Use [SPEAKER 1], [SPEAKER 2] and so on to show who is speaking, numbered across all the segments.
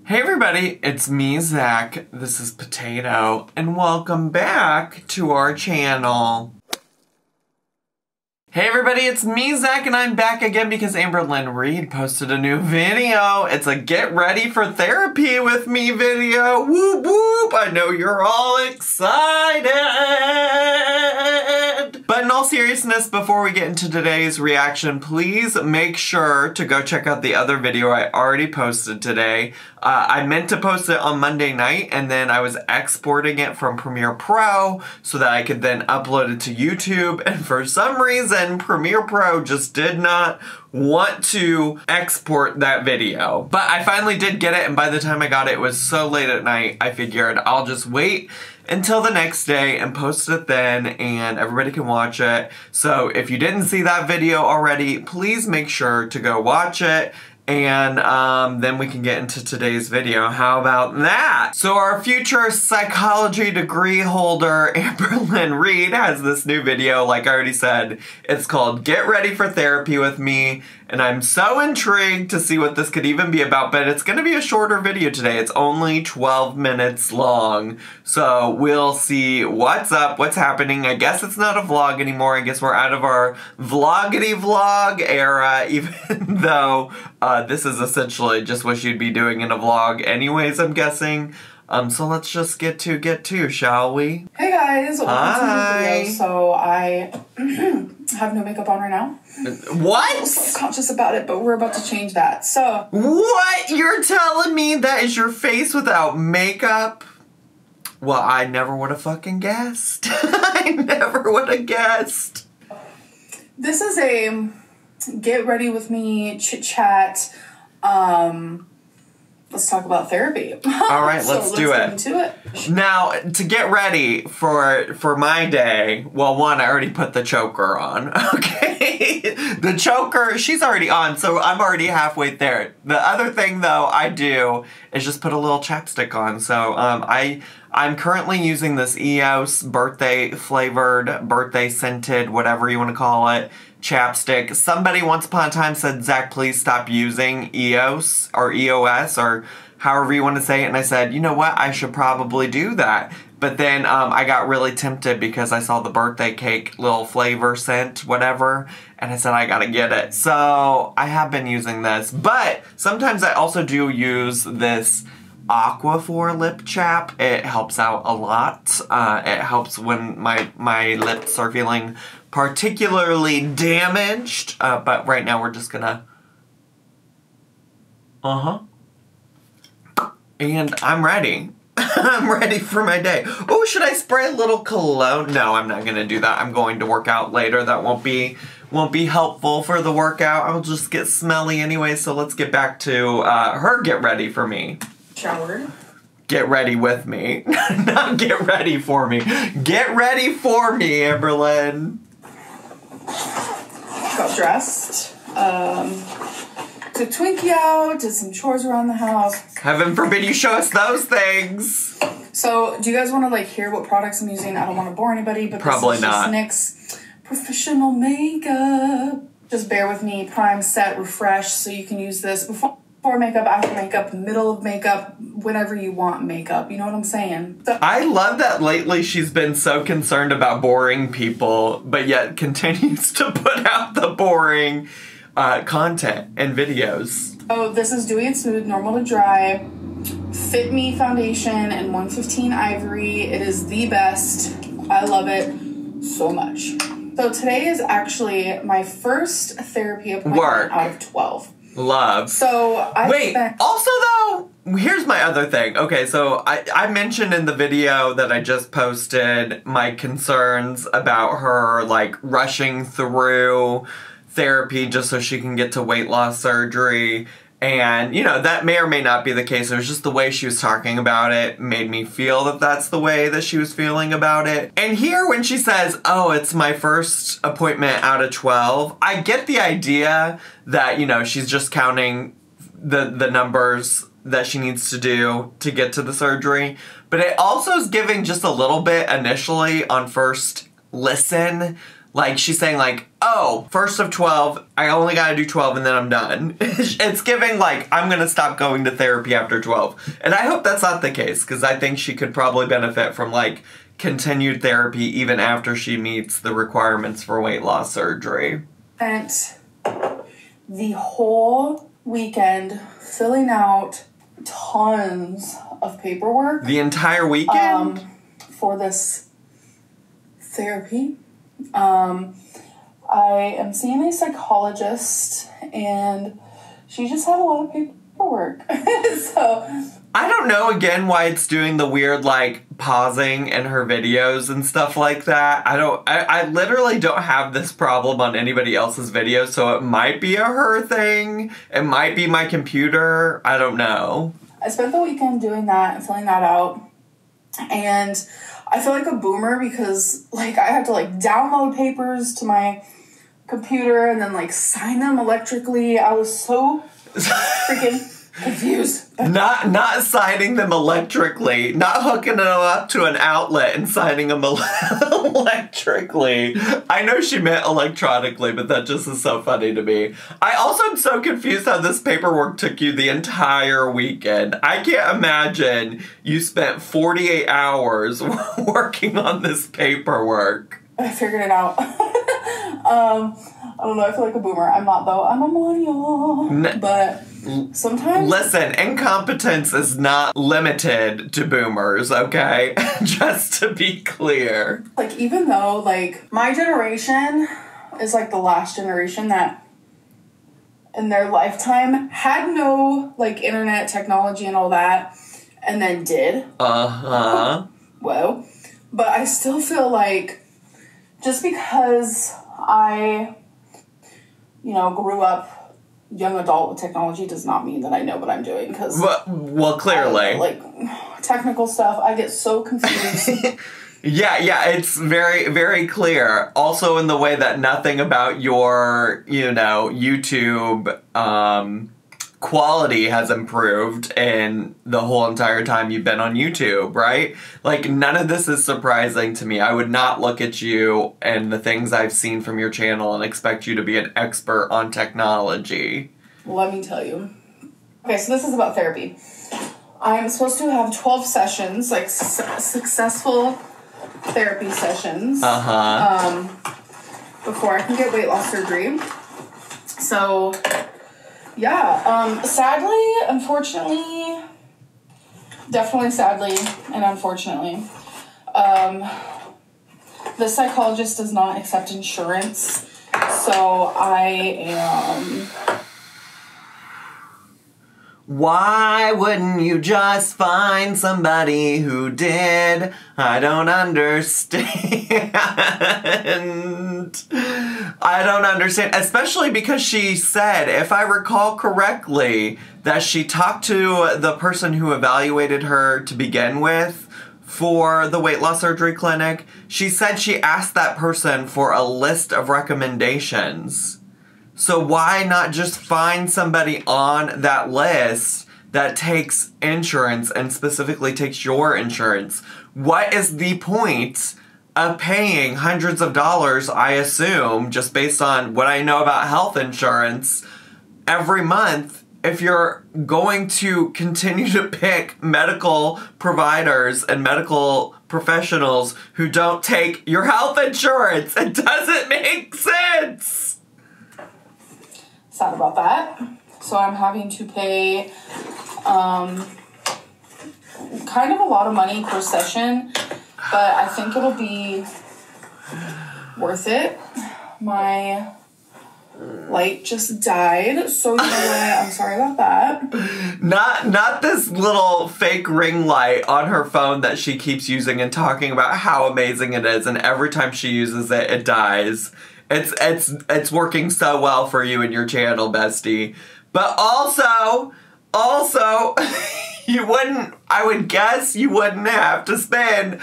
[SPEAKER 1] Hey everybody, it's me, Zach. This is Potato, and welcome back to our channel. Hey everybody, it's me, Zach, and I'm back again because Amberlynn Reed posted a new video. It's a get ready for therapy with me video. Whoop whoop, I know you're all excited. But in all seriousness, before we get into today's reaction, please make sure to go check out the other video I already posted today. I meant to post it on Monday night, and then I was exporting it from Premiere Pro so that I could then upload it to YouTube, and for some reason, Premiere Pro just did not want to export that video. But I finally did get it, and by the time I got it, it was so late at night, I figured I'll just wait until the next day and post it then, and everybody can watch it. So if you didn't see that video already, please make sure to go watch it. And then we can get into today's video. How about that? So our future psychology degree holder, Amberlynn Reed, has this new video, like I already said. It's called Get Ready for Therapy with Me. And I'm so intrigued to see what this could even be about, but it's gonna be a shorter video today. It's only 12 minutes long. So we'll see what's up, what's happening. I guess it's not a vlog anymore. I guess we're out of our vloggity vlog era, even though this is essentially just what you'd be doing in a vlog anyways, I'm guessing. So let's just get to, shall we?
[SPEAKER 2] Hey guys, welcome to the video. So I have no makeup on right now.
[SPEAKER 1] What?
[SPEAKER 2] I'm self-conscious about it, but we're about to change that. So
[SPEAKER 1] what? You're telling me that is your face without makeup? Well, I never would have fucking guessed. I never would have guessed.
[SPEAKER 2] This is a get ready with me chit chat. Let's talk about therapy.
[SPEAKER 1] All right, let's do it.
[SPEAKER 2] Get into it.
[SPEAKER 1] Now, to get ready for my day, well, one, I already put the choker on, okay? The choker, she's already on, so I'm already halfway there. The other thing, though, I do is just put a little chapstick on. So, I'm currently using this EOS birthday flavored, birthday scented, whatever you want to call it, chapstick. Somebody once upon a time said, Zach, please stop using EOS or however you want to say it. And I said, you know what? I should probably do that. But then I got really tempted because I saw the birthday cake little flavor scent, whatever. And I said, I gotta get it. So I have been using this. But sometimes I also do use this Aquaphor lip chap. It helps out a lot. It helps when my lips are feeling particularly damaged. But right now we're just gonna... And I'm ready. I'm ready for my day. Oh, should I spray a little cologne? No, I'm not gonna do that. I'm going to work out later. That won't be helpful for the workout. I'll just get smelly anyway, so let's get back to her get ready for me.
[SPEAKER 2] Showered.
[SPEAKER 1] Get ready with me. Not get ready for me. Get ready for me, Amberlynn.
[SPEAKER 2] Got dressed. Took Twinkie out, did some chores around the house.
[SPEAKER 1] Heaven forbid you show us those things.
[SPEAKER 2] So, do you guys want to like hear what products I'm using? I don't want to bore anybody, but
[SPEAKER 1] probably
[SPEAKER 2] this is just NYX professional makeup. Just bear with me. Prime, set, refresh. So you can use this before makeup, after makeup, middle of makeup, whenever you want makeup. You know what I'm saying? So
[SPEAKER 1] I love that lately she's been so concerned about boring people, but yet continues to put out the boring content and videos.
[SPEAKER 2] Oh, this is Dewy and Smooth, Normal to Dry, Fit Me Foundation and 115 Ivory. It is the best. I love it so much. So today is actually my first therapy appointment out of 12.
[SPEAKER 1] Love.
[SPEAKER 2] So
[SPEAKER 1] also though, here's my other thing. Okay, so I mentioned in the video that I just posted my concerns about her like rushing through therapy just so she can get to weight loss surgery. And, you know, that may or may not be the case. It was just the way she was talking about it made me feel that that's the way that she was feeling about it. And here when she says, oh, it's my first appointment out of 12, I get the idea that, you know, she's just counting the numbers that she needs to do to get to the surgery. But it also is giving just a little bit initially on first listen Like, she's saying, like, oh, first of 12, I only gotta do 12 and then I'm done. It's giving, like, I'm gonna stop going to therapy after 12. And I hope that's not the case, because I think she could probably benefit from, like, continued therapy even after she meets the requirements for weight loss surgery.
[SPEAKER 2] Spent the whole weekend filling out tons of paperwork.
[SPEAKER 1] The entire weekend?
[SPEAKER 2] For this therapy. I am seeing a psychologist, and she just had a lot of paperwork. So
[SPEAKER 1] I don't know, again, why it's doing the weird, like, pausing in her videos and stuff like that. I literally don't have this problem on anybody else's videos, so it might be a her thing. It might be my computer. I don't know.
[SPEAKER 2] I spent the weekend doing that and filling that out, and I feel like a boomer because, like, I had to, like, download papers to my computer and then, like, sign them electrically. I was so freaking confused.
[SPEAKER 1] Not signing them electrically. Not hooking them up to an outlet and signing them electrically. I know she meant electronically, but that just is so funny to me. I also am so confused how this paperwork took you the entire weekend. I can't imagine you spent 48 hours working on this paperwork.
[SPEAKER 2] I figured it out. I don't know, I feel like a boomer. I'm not, though. I'm a millennial. But sometimes...
[SPEAKER 1] Listen, incompetence is not limited to boomers, okay? Just to be clear.
[SPEAKER 2] Like, even though, like, my generation is, like, the last generation that, in their lifetime, had no, like, internet technology and all that, and then did.
[SPEAKER 1] Uh-huh.
[SPEAKER 2] Whoa. But I still feel like, just because I, you know, grew up young adult with technology does not mean that I know what I'm doing, because
[SPEAKER 1] well, clearly,
[SPEAKER 2] like, technical stuff, I get so confused.
[SPEAKER 1] yeah, it's very, very clear. Also, in the way that nothing about your, you know, YouTube quality has improved in the whole entire time you've been on YouTube, right? Like, none of this is surprising to me. I would not look at you and the things I've seen from your channel and expect you to be an expert on technology.
[SPEAKER 2] Let me tell you. Okay, so this is about therapy. I'm supposed to have 12 sessions, like successful therapy sessions. Before I can get weight loss surgery. So... yeah, sadly, unfortunately, definitely sadly and unfortunately, the psychologist does not accept insurance, so I am...
[SPEAKER 1] Why wouldn't you just find somebody who did? I don't understand. I don't understand. Especially because she said, if I recall correctly, that she talked to the person who evaluated her to begin with for the weight loss surgery clinic. She said she asked that person for a list of recommendations. So why not just find somebody on that list that takes insurance and specifically takes your insurance? What is the point of paying hundreds of dollars, I assume, just based on what I know about health insurance, every month if you're going to continue to pick medical providers and medical professionals who don't take your health insurance? It doesn't make sense.
[SPEAKER 2] Sad about that. So I'm having to pay kind of a lot of money per session, but I think it'll be worth it. My light just died, so you know what? I'm sorry about that.
[SPEAKER 1] Not this little fake ring light on her phone that she keeps using and talking about how amazing it is, and every time she uses it, it dies. It's working so well for you and your channel, bestie. But also, I would guess you wouldn't have to spend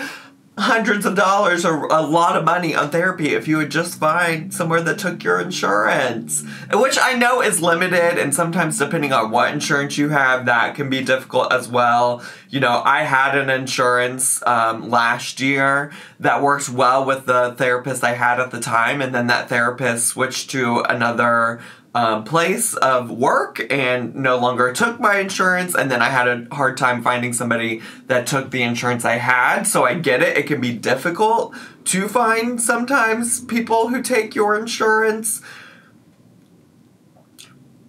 [SPEAKER 1] hundreds of dollars or a lot of money on therapy if you would just find somewhere that took your insurance. Which I know is limited, and sometimes depending on what insurance you have, that can be difficult as well. You know, I had an insurance last year that worked well with the therapist I had at the time, and then that therapist switched to another place of work and no longer took my insurance, and then I had a hard time finding somebody that took the insurance I had. So I get it. It can be difficult to find sometimes people who take your insurance.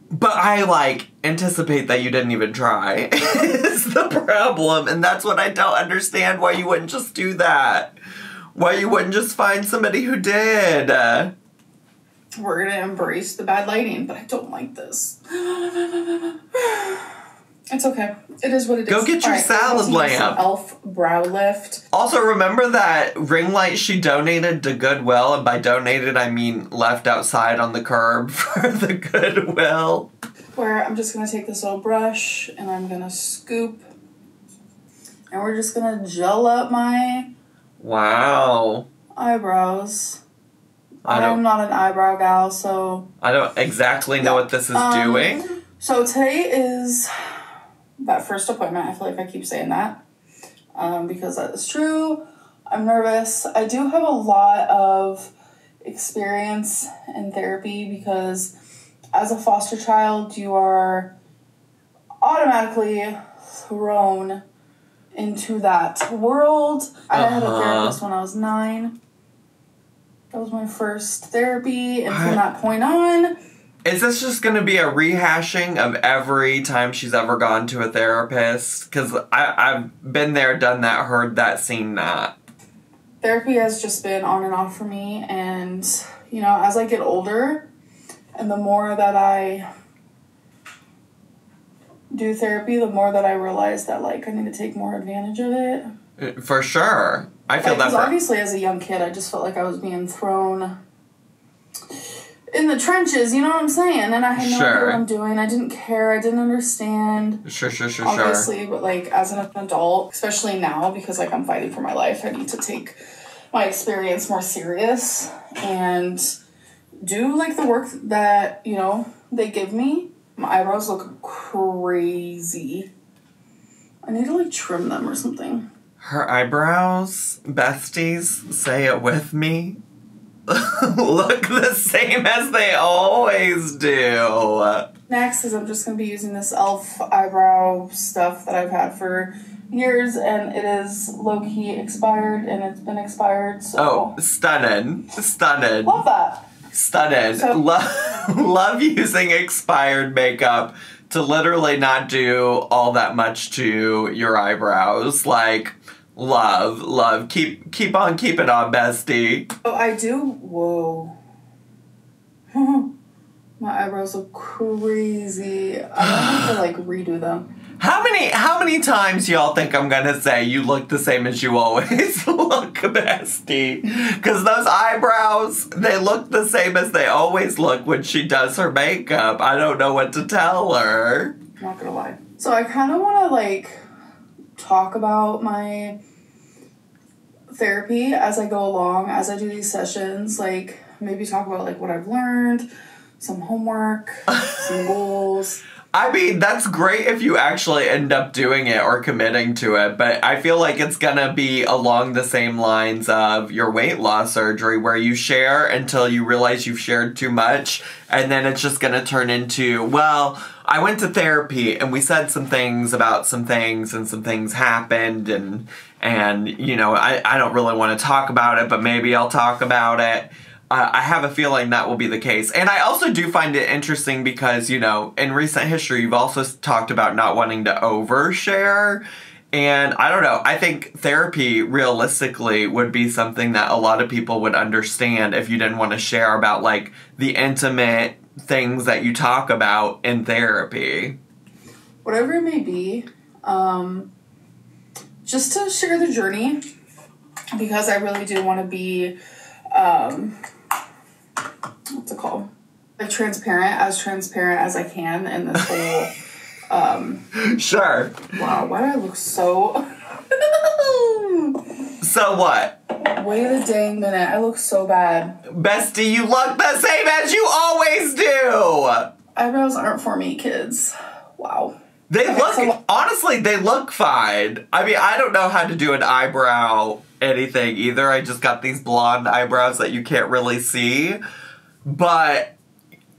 [SPEAKER 1] But I, like, anticipate that you didn't even try is the problem. And that's what I don't understand, why you wouldn't just do that. Why you wouldn't just find somebody who did.
[SPEAKER 2] We're gonna embrace the bad lighting, but I don't like this. It's okay. It is what it is.
[SPEAKER 1] Go get your salad lamp.
[SPEAKER 2] Elf brow lift.
[SPEAKER 1] Also, remember that ring light she donated to Goodwill, and by donated I mean left outside on the curb for the Goodwill.
[SPEAKER 2] Where I'm just gonna take this little brush and I'm gonna scoop, and we're just gonna gel up my eyebrows. I'm not an eyebrow gal, so
[SPEAKER 1] I don't exactly know what this is doing.
[SPEAKER 2] So today is that first appointment. I feel like I keep saying that because that is true. I'm nervous. I do have a lot of experience in therapy because as a foster child, you are automatically thrown into that world. I had a therapist when I was 9. That was my first therapy, and from that point on...
[SPEAKER 1] Is this just going to be a rehashing of every time she's ever gone to a therapist? Because I've been there, done that, heard that, seen that.
[SPEAKER 2] Therapy has just been on and off for me, and, you know, as I get older, and the more that I do therapy, the more that I realize that, like, I need to take more advantage of it.
[SPEAKER 1] For sure. I feel that.
[SPEAKER 2] Because obviously as a young kid, I just felt like I was being thrown in the trenches, you know what I'm saying? And I had no idea what I'm doing. I didn't care. I didn't understand.
[SPEAKER 1] Sure.
[SPEAKER 2] Obviously, but like as an adult, especially now, because like I'm fighting for my life, I need to take my experience more serious and do like the work that, you know, they give me. My eyebrows look crazy. I need to like trim them or something.
[SPEAKER 1] Her eyebrows, besties, say it with me, look the same as they always do.
[SPEAKER 2] Next is I'm just going to be using this e.l.f. eyebrow stuff that I've had for years, and it is low-key expired, and it's been expired, so...
[SPEAKER 1] Oh, stunning.
[SPEAKER 2] Love that.
[SPEAKER 1] Stunning. So, love using expired makeup to literally not do all that much to your eyebrows. Like... Love. Keep on keeping on, bestie.
[SPEAKER 2] Oh, I do. Whoa. My eyebrows look crazy. I have to like redo them.
[SPEAKER 1] How many times y'all think I'm gonna say you look the same as you always look, bestie? Because those eyebrows, they look the same as they always look when she does her makeup. I don't know what to tell her.
[SPEAKER 2] I'm not gonna lie. So I kind of want to like talk about my therapy as I go along, as I do these sessions, like maybe talk about like what I've learned, some homework, some goals.
[SPEAKER 1] I mean, that's great if you actually end up doing it or committing to it, but I feel like it's gonna be along the same lines of your weight loss surgery, where you share until you realize you've shared too much, and then it's just gonna turn into, well, I went to therapy and we said some things about some things and some things happened and you know, I don't really want to talk about it, but maybe I'll talk about it. I have a feeling that will be the case. And I also do find it interesting because, you know, in recent history, you've also talked about not wanting to overshare. And I don't know, I think therapy realistically would be something that a lot of people would understand if you didn't want to share about like the intimate things that you talk about in therapy.
[SPEAKER 2] Whatever it may be, just to share the journey, because I really do want to be, what's it called? Like transparent as I can in this whole,
[SPEAKER 1] Sure.
[SPEAKER 2] Wow, why do I look so...
[SPEAKER 1] So what?
[SPEAKER 2] Wait a dang minute. I look so bad.
[SPEAKER 1] Bestie, you look the same as you always do!
[SPEAKER 2] Eyebrows aren't for me, kids. Wow.
[SPEAKER 1] They look, honestly, they look fine. I mean, I don't know how to do an eyebrow anything either. I just got these blonde eyebrows that you can't really see. But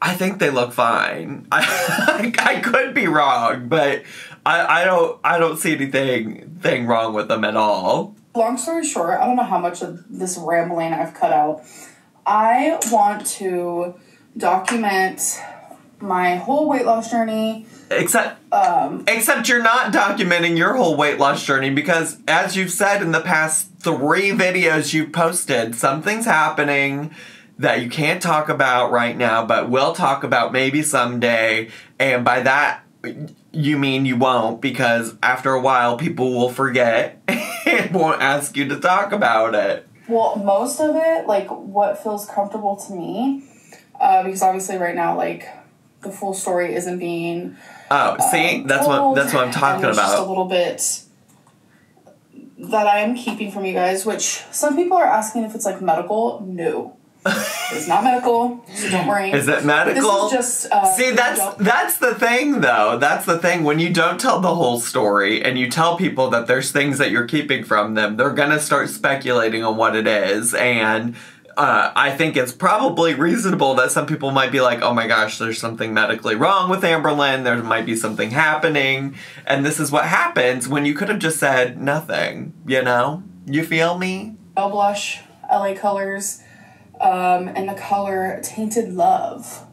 [SPEAKER 1] I think they look fine. I could be wrong, but I don't see anything wrong with them at all.
[SPEAKER 2] Long story short, I don't know how much of this rambling I've cut out. I want to document my whole weight loss journey.
[SPEAKER 1] Except you're not documenting your whole weight loss journey because, as you've said in the past 3 videos you've posted, something's happening that you can't talk about right now, but we'll talk about maybe someday. And by that, you mean you won't, because after a while, people will forget and won't ask you to talk about it.
[SPEAKER 2] Well, most of it, like, what feels comfortable to me, because obviously right now, like, the full story isn't being...
[SPEAKER 1] Oh, see? That's what I'm talking about.
[SPEAKER 2] Just a little bit that I am keeping from you guys, which some people are asking if it's, like, medical. No. It's not medical, so don't worry.
[SPEAKER 1] Is it medical?
[SPEAKER 2] This is just...
[SPEAKER 1] See, that's the thing, though. That's the thing. When you don't tell the whole story and you tell people that there's things that you're keeping from them, they're going to start speculating on what it is. And I think it's probably reasonable that some people might be like, oh my gosh, there's something medically wrong with Amberlynn. There might be something happening. And this is what happens when you could have just said nothing, you know? You feel me?
[SPEAKER 2] Bell Blush, LA Colors. And the color Tainted Love.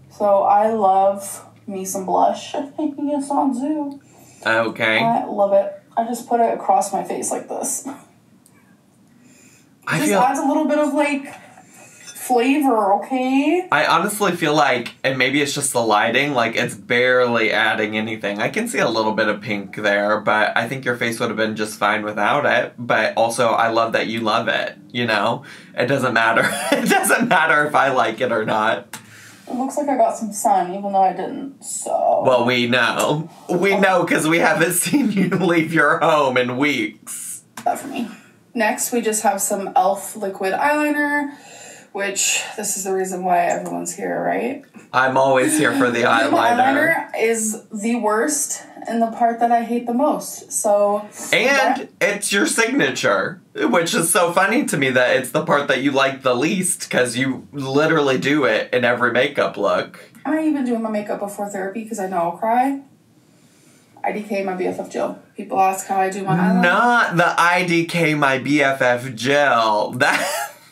[SPEAKER 2] So I love me some blush. Yes, on Zoo.
[SPEAKER 1] Okay.
[SPEAKER 2] I love it. I just put it across my face like this. It just adds a little bit of, like, flavor, okay?
[SPEAKER 1] I honestly feel like, and maybe it's just the lighting, like it's barely adding anything. I can see a little bit of pink there, but I think your face would have been just fine without it. But also, I love that you love it, you know? It doesn't matter. It doesn't matter if I like it or not.
[SPEAKER 2] It looks like I got some sun, even though I didn't, so...
[SPEAKER 1] Well, we know. We know because we haven't seen you leave your home in weeks.
[SPEAKER 2] That for me. Next, we just have some e.l.f. liquid eyeliner, which this is the reason why everyone's here, right?
[SPEAKER 1] I'm always here for the eyeliner.
[SPEAKER 2] Eyeliner is the worst and the part that I hate the most, so...
[SPEAKER 1] And it's your signature, which is so funny to me that it's the part that you like the least, because you literally do it in every makeup look.
[SPEAKER 2] I'm not even doing my makeup before therapy because I know I'll cry. IDK my BFF gel. People ask how I do my eyeliner.
[SPEAKER 1] Not the IDK my BFF gel.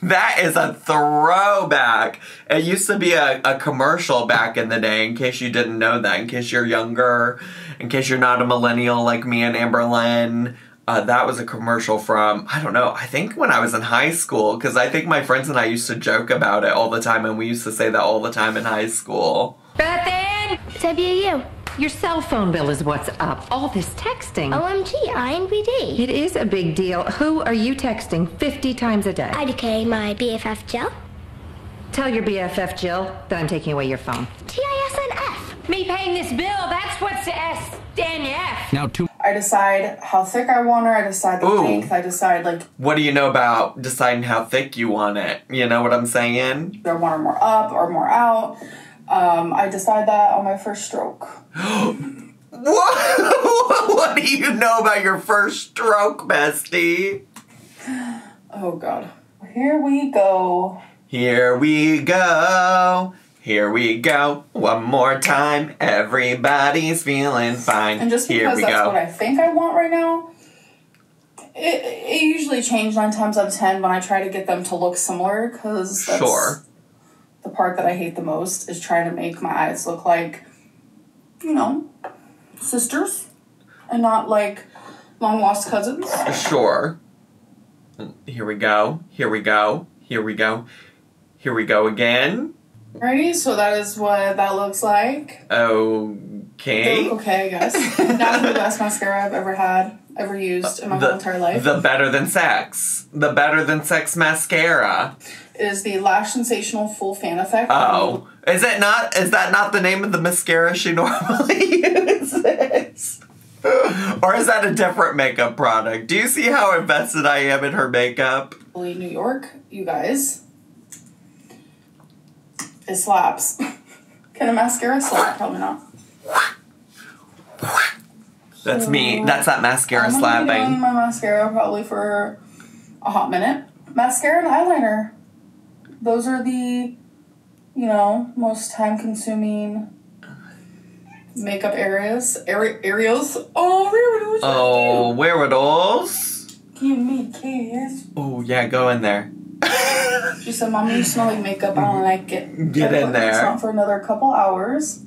[SPEAKER 1] That is a throwback. It used to be a commercial back in the day, in case you didn't know that, in case you're younger, in case you're not a millennial like me and Amberlynn. That was a commercial from, I don't know, I think when I was in high school, because I think my friends and I used to joke about it all the time, and we used to say that all the time in high school.
[SPEAKER 3] Bethan! It's you. Your cell phone bill is what's up. All this texting.
[SPEAKER 4] OMG, INBD.
[SPEAKER 3] It is a big deal. Who are you texting 50 times a day?
[SPEAKER 4] IDK my BFF Jill.
[SPEAKER 3] Tell your BFF Jill that I'm taking away your phone.
[SPEAKER 4] TISNF.
[SPEAKER 3] Me paying this bill, that's what's the S and F.
[SPEAKER 5] Now
[SPEAKER 2] I decide how thick I want her, I decide the length, I decide, like...
[SPEAKER 1] What do you know about deciding how thick you want it? You know what I'm saying?
[SPEAKER 2] Do I want her more up or more out? I decide that on my first stroke.
[SPEAKER 1] What do you know about your first stroke, bestie?
[SPEAKER 2] Oh, God. Here we go.
[SPEAKER 1] Here we go. Here we go. One more time. Everybody's feeling fine.
[SPEAKER 2] And just because that's what I think I want right now, it usually changes 9 times out of 10 when I try to get them to look similar, because that's the part that I hate the most, is trying to make my eyes look like, you know, sisters and not like long lost cousins.
[SPEAKER 1] Sure. Here we go. Here we go. Here we go. Here we go again.
[SPEAKER 2] Ready? So that is what that looks like.
[SPEAKER 1] Okay.
[SPEAKER 2] Okay, I guess. That's the best mascara I've ever used in my whole entire life.
[SPEAKER 1] The Better Than Sex. The Better Than Sex mascara.
[SPEAKER 2] It is the Lash Sensational Full Fan Effect.
[SPEAKER 1] Oh. Is that not the name of the mascara she normally uses? Or is that a different makeup product? Do you see how invested I am in her makeup?
[SPEAKER 2] New York, you guys. It slaps. Can a mascara slap? Probably not.
[SPEAKER 1] That's me. That's that mascara
[SPEAKER 2] I'm
[SPEAKER 1] slapping.
[SPEAKER 2] gonna be doing my mascara probably for a hot minute. Mascara and eyeliner. Those are the, most time-consuming makeup areas. Areas. Oh, weirdos.
[SPEAKER 1] Oh, weirdos.
[SPEAKER 2] Give me a kiss.
[SPEAKER 1] Oh, yeah, go in there.
[SPEAKER 2] She said, Mommy, you smell like makeup. I don't like it.
[SPEAKER 1] Get in there.
[SPEAKER 2] It's on for another couple hours.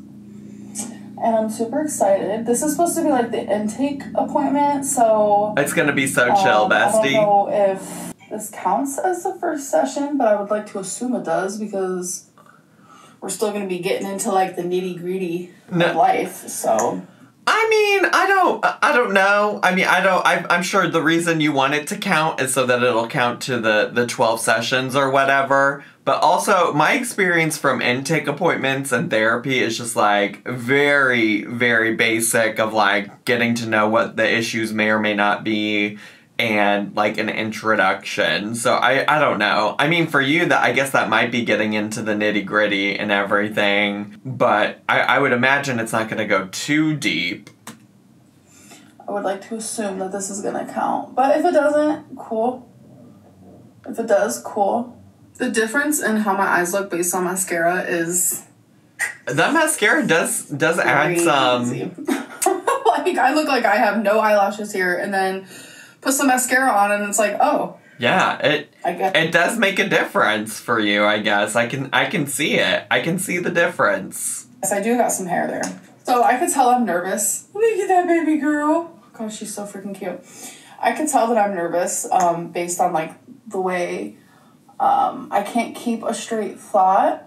[SPEAKER 2] And I'm super excited. This is supposed to be like the intake appointment, so...
[SPEAKER 1] It's gonna be so chill, bestie.
[SPEAKER 2] I don't know if this counts as the first session, but I would like to assume it does, because we're still going to be getting into like the nitty-gritty of life, so...
[SPEAKER 1] I mean, I don't know. I mean, I'm sure the reason you want it to count is so that it'll count to the 12 sessions or whatever. But also, my experience from intake appointments and therapy is just like very, very basic of like getting to know what the issues may or may not be and like an introduction. So I don't know. I mean, for you, I guess that might be getting into the nitty gritty and everything, but I would imagine it's not going to go too deep.
[SPEAKER 2] I would like to assume that this is going to count, but if it doesn't, cool. If it does, cool. The difference in how my eyes look based on mascara is...
[SPEAKER 1] That mascara does add some...
[SPEAKER 2] Like, I look like I have no eyelashes here, and then put some mascara on, and it's like, oh.
[SPEAKER 1] Yeah, it does make a difference for you, I guess. I can see it. I can see the difference.
[SPEAKER 2] Yes, I do got some hair there. So I could tell I'm nervous. Look at that baby girl. Gosh, she's so freaking cute. I could tell that I'm nervous based on, like, the way I can't keep a straight thought.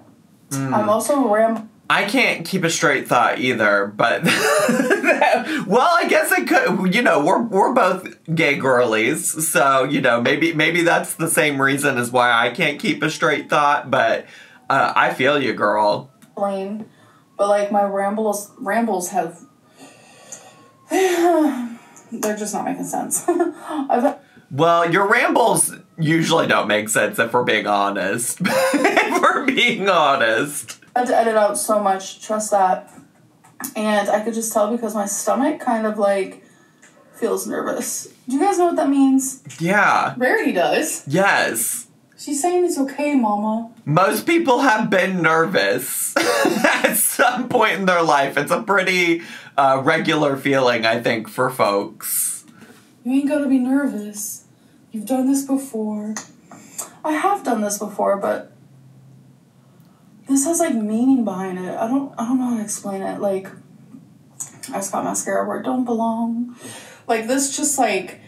[SPEAKER 2] I'm also
[SPEAKER 1] I can't keep a straight thought either, but well, I guess it could. We're both gay girlies, so maybe that's the same reason as why I can't keep a straight thought. But I feel you, girl.
[SPEAKER 2] But like my rambles have, they're just not making sense.
[SPEAKER 1] Well, your rambles usually don't make sense if we're being honest. If we're being honest.
[SPEAKER 2] I had to edit out so much, trust that. And I could just tell because my stomach kind of like feels nervous. Do you guys know what that means?
[SPEAKER 1] Yeah.
[SPEAKER 2] Rarity does.
[SPEAKER 1] Yes.
[SPEAKER 2] She's saying it's okay, Mama.
[SPEAKER 1] Most people have been nervous at some point in their life. It's a pretty regular feeling, I think, for folks.
[SPEAKER 2] You ain't gotta be nervous. You've done this before. I have done this before, but this has like meaning behind it. I don't know how to explain it. Like, I just got mascara where it don't belong. Like, this just like,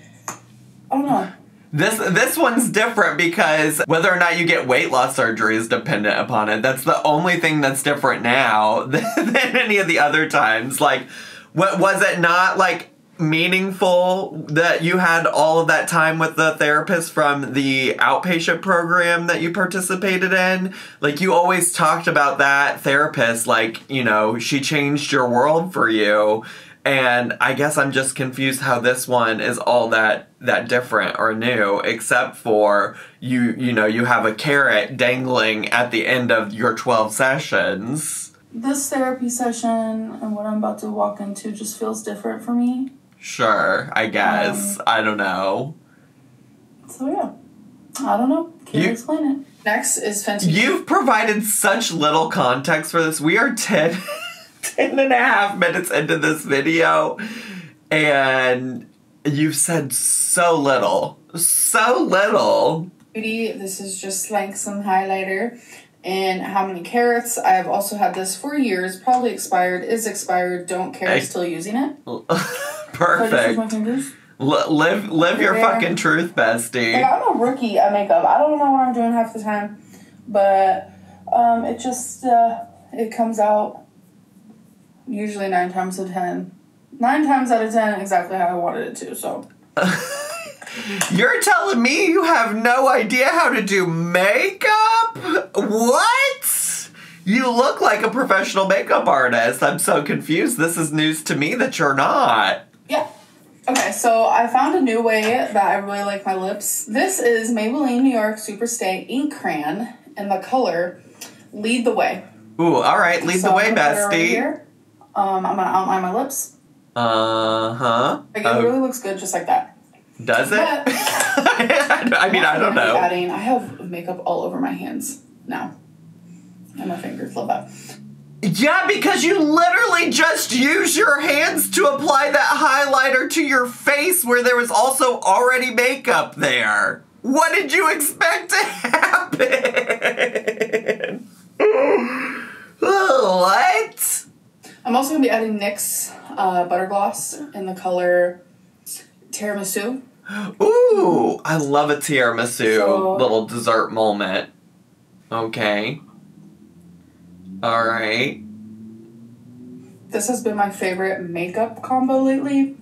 [SPEAKER 2] I don't know.
[SPEAKER 1] This one's different because whether or not you get weight loss surgery is dependent upon it. That's the only thing that's different now than any of the other times. Like, what was it not like meaningful that you had all of that time with the therapist from the outpatient program that you participated in? Like, you always talked about that therapist, like, she changed your world for you. And I guess I'm just confused how this one is all that different or new, except for you have a carrot dangling at the end of your 12 sessions.
[SPEAKER 2] This therapy session and what I'm about to walk into just feels different for me.
[SPEAKER 1] Sure, I guess. I don't know.
[SPEAKER 2] So yeah, I don't know. Can't explain it. Next is Fenty.
[SPEAKER 1] You've provided such little context for this. We are 10 and a half minutes into this video, and you've said so little. So little.
[SPEAKER 2] This is just like some highlighter. And how many carats? I've also had this for years. Probably expired. Is expired. Don't care. Still using it.
[SPEAKER 1] Perfect.
[SPEAKER 2] My fingers.
[SPEAKER 1] Live your fucking truth, bestie.
[SPEAKER 2] Like, I'm a rookie at makeup. I don't know what I'm doing half the time, but it just it comes out usually 9 times out of 10. 9 times out of 10, exactly how I wanted it to. So.
[SPEAKER 1] You're telling me you have no idea how to do makeup? What? You look like a professional makeup artist. I'm so confused. This is news to me that you're not.
[SPEAKER 2] Yeah. Okay, so I found a new way that I really like my lips. This is Maybelline New York Superstay Ink Crayon in the color Lead the Way.
[SPEAKER 1] Ooh, all right. Lead the way, bestie.
[SPEAKER 2] Right here. I'm going to outline my lips.
[SPEAKER 1] Uh-huh.
[SPEAKER 2] Like, it really looks good just like that.
[SPEAKER 1] Does it?
[SPEAKER 2] But
[SPEAKER 1] I mean, I don't know.
[SPEAKER 2] I have makeup all over my hands now. And my fingers, love that.
[SPEAKER 1] Yeah, because you literally just use your hands to apply that highlighter to your face where there was also already makeup there. What did you expect to happen? What?
[SPEAKER 2] I'm also going to be adding NYX Butter Gloss in the color Tiramisu.
[SPEAKER 1] Ooh, I love a tiramisu little dessert moment. Okay. All right.
[SPEAKER 2] This has been my favorite makeup combo lately.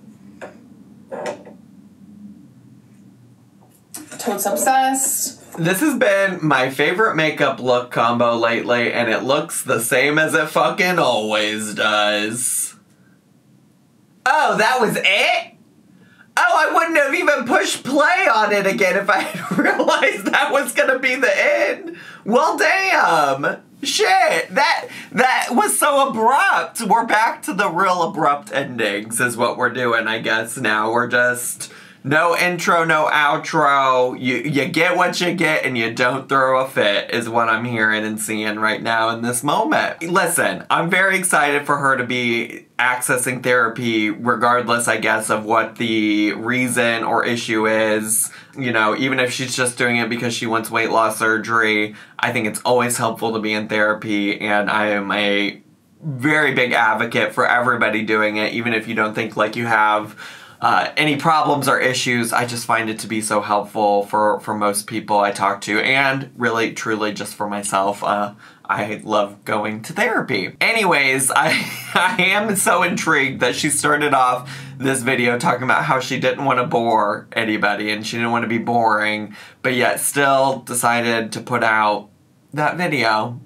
[SPEAKER 2] Totes obsessed.
[SPEAKER 1] This has been my favorite makeup look combo lately, and it looks the same as it fucking always does. Oh, that was it? Oh, I wouldn't have even pushed play on it again if I had realized that was gonna be the end. Well, damn. Shit, that was so abrupt. We're back to the real abrupt endings is what we're doing, I guess, now. We're just no intro, no outro. You get what you get and you don't throw a fit is what I'm hearing and seeing right now in this moment. Listen, I'm very excited for her to be accessing therapy regardless, I guess, of what the reason or issue is. You know, even if she's just doing it because she wants weight loss surgery, I think it's always helpful to be in therapy, and I am a very big advocate for everybody doing it, even if you don't think like you have any problems or issues. I just find it to be so helpful for most people I talk to, and really, truly just for myself. I love going to therapy. Anyways, I am so intrigued that she started off this video talking about how she didn't want to bore anybody and she didn't want to be boring, but yet still decided to put out that video.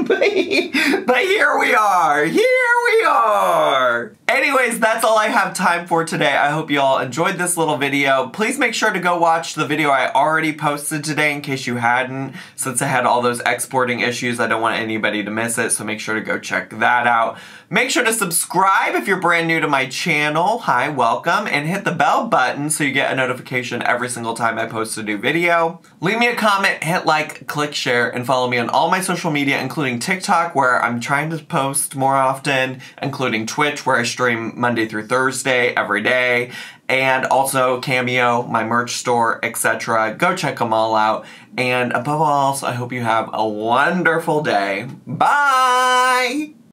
[SPEAKER 1] But here we are. Here we are. Anyways, that's all I have time for today. I hope you all enjoyed this little video. Please make sure to go watch the video I already posted today in case you hadn't. Since I had all those exporting issues, I don't want anybody to miss it, so make sure to go check that out. Make sure to subscribe if you're brand new to my channel. Hi, welcome. And hit the bell button so you get a notification every single time I post a new video. Leave me a comment, hit like, click share, and follow me on all my social media, including TikTok, where I'm trying to post more often, including Twitch, where I stream Monday through Thursday every day, and also Cameo, my merch store, etc. Go check them all out. And above all else, I hope you have a wonderful day. Bye!